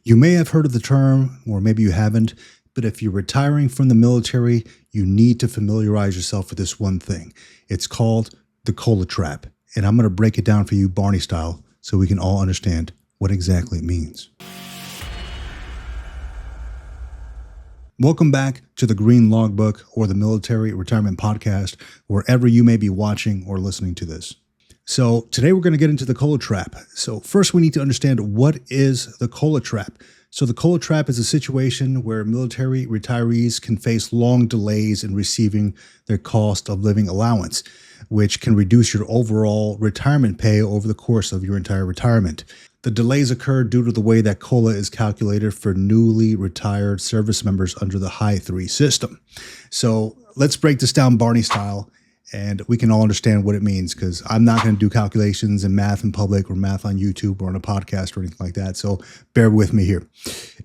You may have heard of the term, or maybe you haven't, but if you're retiring from the military, you need to familiarize yourself with this one thing. It's called the COLA trap. And I'm going to break it down for you Barney style so we can all understand what exactly it means. Welcome back to the Green Logbook or the Military Retirement Podcast, wherever you may be watching or listening to this. So today we're going to get into the COLA trap. So first we need to understand what is the COLA trap. So the COLA trap is a situation where military retirees can face long delays in receiving their cost of living allowance, which can reduce your overall retirement pay over the course of your entire retirement. The delays occur due to the way that COLA is calculated for newly retired service members under the High 3 system. So let's break this down Barney style, and we can all understand what it means, because I'm not going to do calculations and math in public or math on YouTube or on a podcast or anything like that. So bear with me here.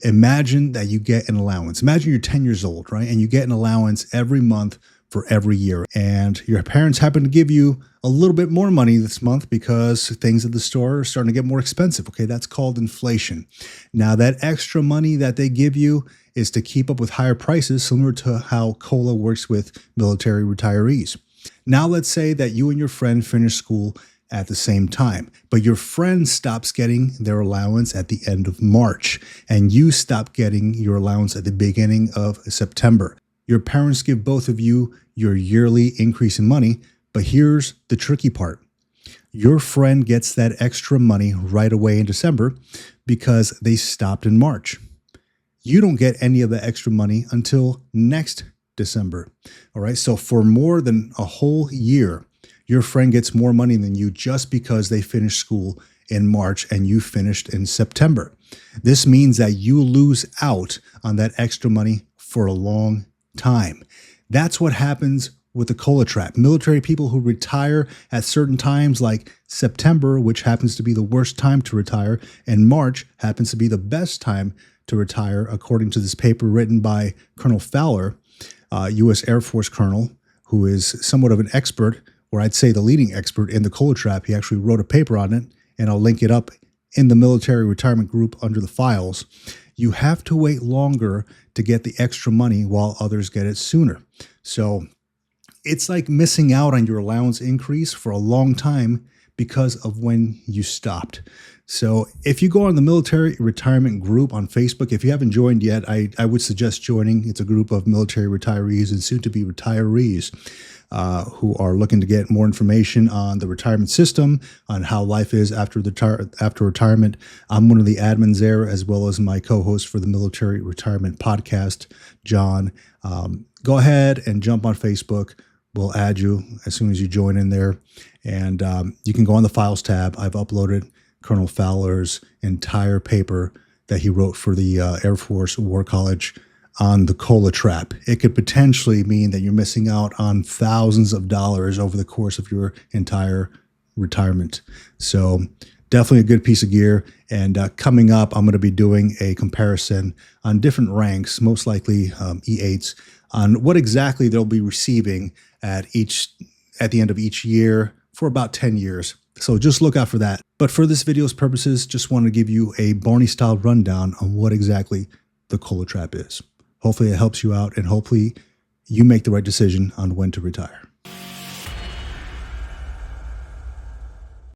Imagine that you get an allowance. Imagine you're 10 years old, right? And you get an allowance every month for every year. And your parents happen to give you a little bit more money this month because things at the store are starting to get more expensive. Okay, that's called inflation. Now, that extra money that they give you is to keep up with higher prices, similar to how COLA works with military retirees. Now, let's say that you and your friend finish school at the same time, but your friend stops getting their allowance at the end of March, and you stop getting your allowance at the beginning of September. Your parents give both of you your yearly increase in money, but here's the tricky part. Your friend gets that extra money right away in December because they stopped in March. You don't get any of the extra money until next December. All right. So for more than a whole year, your friend gets more money than you just because they finished school in March and you finished in September. This means that you lose out on that extra money for a long time. That's what happens with the COLA trap. Military people who retire at certain times, like September, which happens to be the worst time to retire, and March happens to be the best time to retire, according to this paper written by Colonel Fowler, U.S. Air Force colonel, who is somewhat of an expert, or I'd say the leading expert in the COLA trap. He actually wrote a paper on it, and I'll link it up in the military retirement group under the files. You have to wait longer to get the extra money while others get it sooner. So it's like missing out on your allowance increase for a long time because of when you stopped. So if you go on the military retirement group on Facebook, if you haven't joined yet, I would suggest joining. It's a group of military retirees and soon to be retirees who are looking to get more information on the retirement system, on how life is after retirement. I'm one of the admins there, as well as my co-host for the Military Retirement Podcast, John. Go ahead and jump on Facebook. We'll add you as soon as you join in there. And you can go on the Files tab. I've uploaded Colonel Fowler's entire paper that he wrote for the Air Force War College on the COLA trap. It could potentially mean that you're missing out on thousands of dollars over the course of your entire retirement. So definitely a good piece of gear. And coming up, I'm going to be doing a comparison on different ranks, most likely E8s, on what exactly they'll be receiving at the end of each year for about 10 years. So just look out for that. But for this video's purposes, just want to give you a Barney-style rundown on what exactly the COLA trap is. Hopefully it helps you out, and hopefully you make the right decision on when to retire.